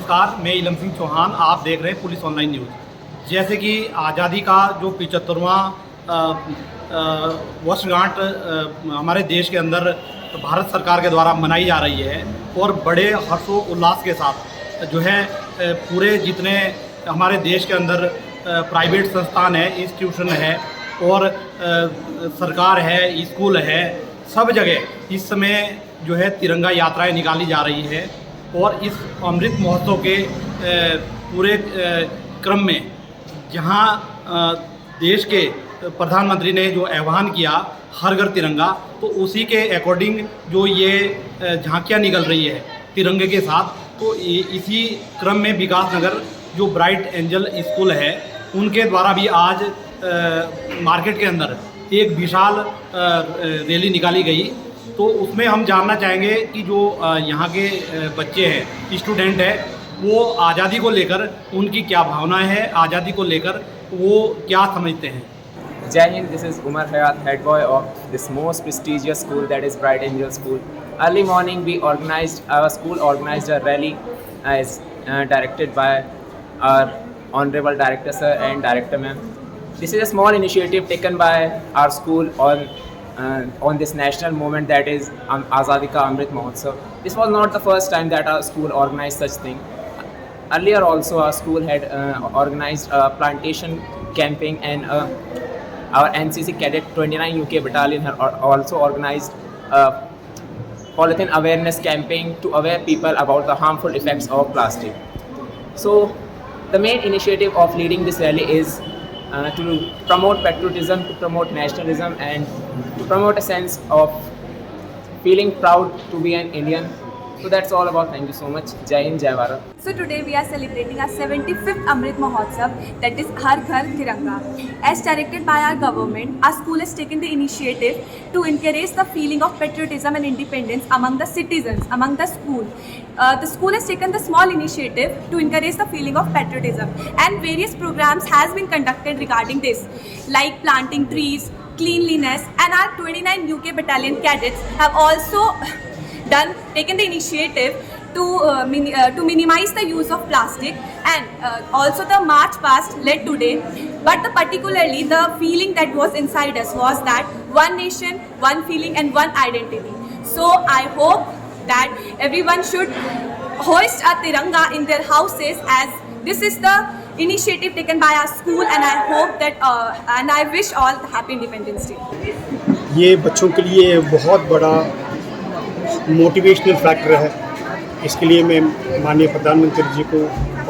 नमस्कार, मैं इलम सिंह चौहान। आप देख रहे हैं पुलिस ऑनलाइन न्यूज़। जैसे कि आज़ादी का जो 75वां वर्षगांठ हमारे देश के अंदर भारत सरकार के द्वारा मनाई जा रही है और बड़े हर्षो उल्लास के साथ जो है पूरे जितने हमारे देश के अंदर प्राइवेट संस्थान है, इंस्टीट्यूशन है और सरकार है, स्कूल है, सब जगह इस समय जो है तिरंगा यात्राएं निकाली जा रही है। और इस अमृत महोत्सव के पूरे क्रम में जहां देश के प्रधानमंत्री ने जो आह्वान किया हर घर तिरंगा, तो उसी के अकॉर्डिंग जो ये झांकियां निकल रही है तिरंगे के साथ, तो इसी क्रम में विकास नगर जो ब्राइट एंजल स्कूल है उनके द्वारा भी आज मार्केट के अंदर एक विशाल रैली निकाली गई। तो उसमें हम जानना चाहेंगे कि जो यहाँ के बच्चे हैं, स्टूडेंट हैं, वो आज़ादी को लेकर उनकी क्या भावनाएं हैं, आज़ादी को लेकर वो क्या समझते हैं। Jai Hind, this is Umar Hayat, head boy of this most prestigious school, that is Bright Angel School. Early morning our school organized a rally as directed by our Honorable Director Sir and Director Ma'am. This is a small initiative taken by our school on this national movement, that is Azadi Ka Amrit Mahotsav. This was not the first time that our school organized such thing. Earlier also our school had organized a plantation camping, and our NCC Cadet 29 UK Battalion had also organized polythene awareness camping to aware people about the harmful effects of plastic. So the main initiative of leading this rally is to promote patriotism, to promote nationalism, and to promote a sense of feeling proud to be an Indian. So that's all about. Thank you so much. Jai Hind, Jai Bharat. So today we are celebrating our 75th Amrit Mahotsav, that is Har Ghar Tiranga. As directed by our government, our school has taken the initiative to encourage the feeling of patriotism and independence among the citizens, among the school. The school has taken the small initiative to encourage the feeling of patriotism, and various programs has been conducted regarding this, like planting trees, cleanliness, and our 29 UK Battalion cadets have also taken the initiative to minimize the use of plastic, and also the march past led today. But particularly the feeling that was inside us was that one nation, one feeling, and one identity. So I hope that everyone should hoist a tiranga in their houses, as this is the initiative taken by our school, and I hope that and I wish all happy Independence Day. ये बच्चों के लिए बहुत बड़ा motivational factor है। इसके लिए मैं माननीय प्रधानमंत्री जी को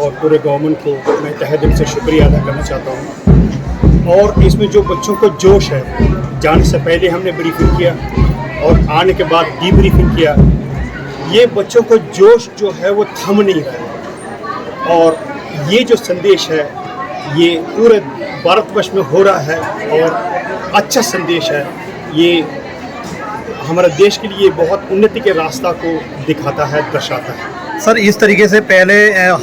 और पूरे गवर्नमेंट को मैं तहे दिल से शुक्रिया अदा करना चाहता हूँ। और इसमें जो बच्चों को जोश है, जाने से पहले हमने ब्रीफिंग किया और आने के बाद डीब्रीफिंग किया, ये बच्चों को जोश जो है वो थम नहीं रहा है। और ये जो संदेश है ये पूरे भारतवर्ष में हो रहा है और अच्छा संदेश है। ये हमारे देश के लिए बहुत उन्नति के रास्ता को दिखाता है, दर्शाता है। सर, इस तरीके से पहले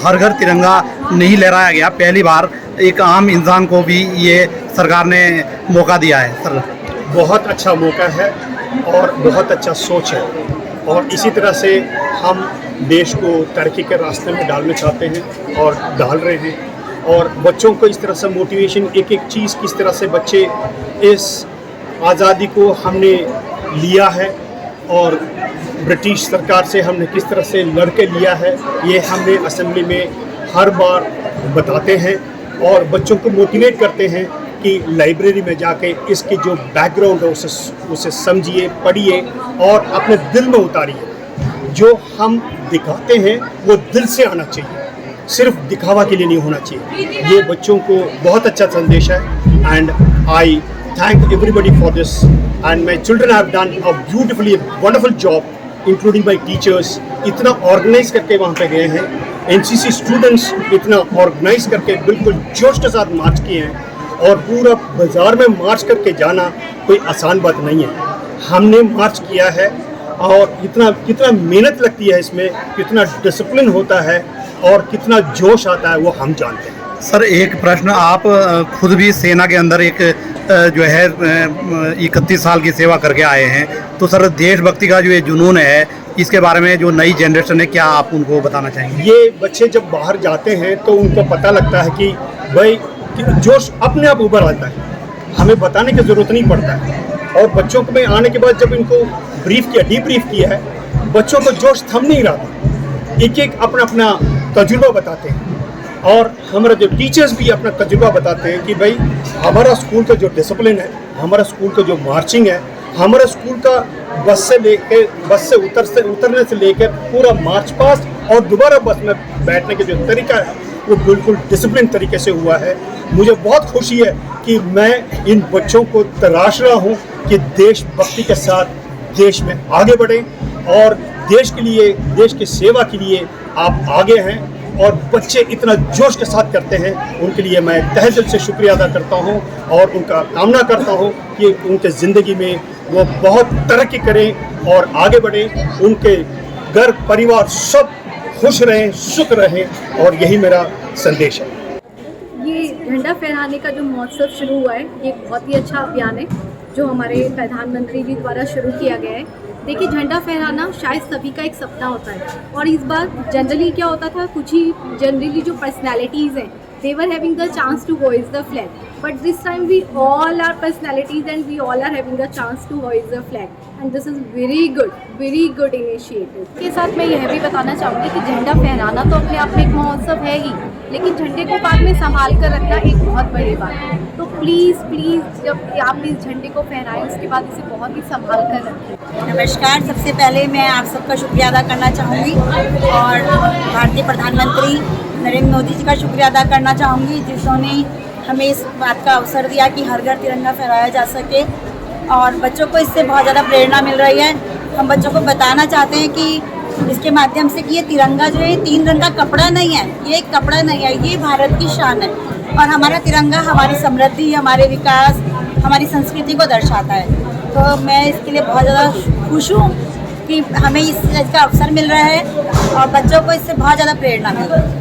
हर घर तिरंगा नहीं लहराया गया, पहली बार एक आम इंसान को भी ये सरकार ने मौका दिया है। सर, बहुत अच्छा मौका है और बहुत अच्छा सोच है, और इसी तरह से हम देश को तरक्की के रास्ते में डालना चाहते हैं और डाल रहे हैं। और बच्चों को इस तरह से मोटिवेशन, एक एक चीज़ किस तरह से बच्चे इस आज़ादी को हमने लिया है और ब्रिटिश सरकार से हमने किस तरह से लड़ के लिया है, ये हमने असेंबली में हर बार बताते हैं और बच्चों को मोटिवेट करते हैं कि लाइब्रेरी में जाके इसके जो बैकग्राउंड है उसे समझिए, पढ़िए और अपने दिल में उतारिए। जो हम दिखाते हैं वो दिल से आना चाहिए, सिर्फ दिखावा के लिए नहीं होना चाहिए। ये बच्चों को बहुत अच्छा संदेश है, and I thank everybody for this, and my children have done a beautifully wonderful job, including my teachers. इतना ऑर्गेनाइज करके वहाँ पे गए हैं, एनसीसी स्टूडेंट्स इतना ऑर्गेनाइज करके बिल्कुल जोश के साथ मार्च किए हैं। और पूरा बाज़ार में मार्च करके जाना कोई आसान बात नहीं है। हमने मार्च किया है और कितना मेहनत लगती है इसमें, कितना डिसिप्लिन होता है और कितना जोश आता है वो हम जानते हैं। सर, एक प्रश्न, आप खुद भी सेना के अंदर एक जो है 31 साल की सेवा करके आए हैं, तो सर देशभक्ति का जो ये जुनून है इसके बारे में जो नई जनरेशन है क्या आप उनको बताना चाहेंगे? ये बच्चे जब बाहर जाते हैं तो उनको पता लगता है कि भाई कि जोश अपने आप उभर आता है, हमें बताने की ज़रूरत नहीं पड़ता है। और बच्चों को में आने के बाद जब इनको ब्रीफ किया, डीब्रीफ किया है, बच्चों को जोश थम नहीं रहा था, एक एक अपना अपना तजुर्बा बताते हैं। और हमारे जो टीचर्स भी अपना तजुर्बा बताते हैं कि भाई हमारा स्कूल का जो डिसिप्लिन है, हमारा स्कूल का जो मार्चिंग है, हमारा स्कूल का बस से उतरने से लेकर पूरा मार्च पास्ट और दोबारा बस में बैठने के जो तरीका है वो बिल्कुल डिसिप्लिन तरीके से हुआ है। मुझे बहुत खुशी है कि मैं इन बच्चों को तराश रहा हूँ कि देशभक्ति के साथ देश में आगे बढ़ें और देश के लिए, देश की सेवा के लिए आप आगे हैं और बच्चे इतना जोश के साथ करते हैं, उनके लिए मैं तहे दिल से शुक्रिया अदा करता हूं और उनका कामना करता हूं कि उनके ज़िंदगी में वो बहुत तरक्की करें और आगे बढ़ें, उनके घर परिवार सब खुश रहें, सुख रहें, और यही मेरा संदेश है। ये झंडा फहराने का जो महोत्सव शुरू हुआ है, ये बहुत ही अच्छा अभियान है जो हमारे प्रधानमंत्री जी द्वारा शुरू किया गया है। देखिए, झंडा फहराना शायद सभी का एक सपना होता है, और इस बार जनरली क्या होता था, कुछ ही जनरली जो पर्सनैलिटीज़ हैं, they were having the chance to hoist the flag, but this time we all are personalities and we all are having the chance to hoist the flag, and this is very good initiative। के साथ मैं यह भी बताना चाहूँगी कि झंडा फहराना तो अपने आप में एक महोत्सव है ही, लेकिन झंडे को बाद में संभाल कर रखना एक बहुत बड़ी बात है। तो प्लीज़ जब आप इस झंडे को फहराएं उसके बाद इसे बहुत ही संभाल कर रखें। नमस्कार, सबसे पहले मैं आप सबका शुक्रिया अदा करना चाहूँगी और भारतीय प्रधानमंत्री नरेंद्र मोदी जी का शुक्रिया अदा करना चाहूँगी, जिन्होंने हमें इस बात का अवसर दिया कि हर घर तिरंगा फहराया जा सके, और बच्चों को इससे बहुत ज़्यादा प्रेरणा मिल रही है। हम बच्चों को बताना चाहते हैं कि इसके माध्यम से कि ये तिरंगा जो है 3 रंग का कपड़ा नहीं है, ये एक कपड़ा नहीं है, ये भारत की शान है, और हमारा तिरंगा हमारी समृद्धि, हमारे विकास, हमारी संस्कृति को दर्शाता है। तो मैं इसके लिए बहुत ज़्यादा खुश हूँ कि हमें इस चीज़ का अवसर मिल रहा है और बच्चों को इससे बहुत ज़्यादा प्रेरणा मिल रही है।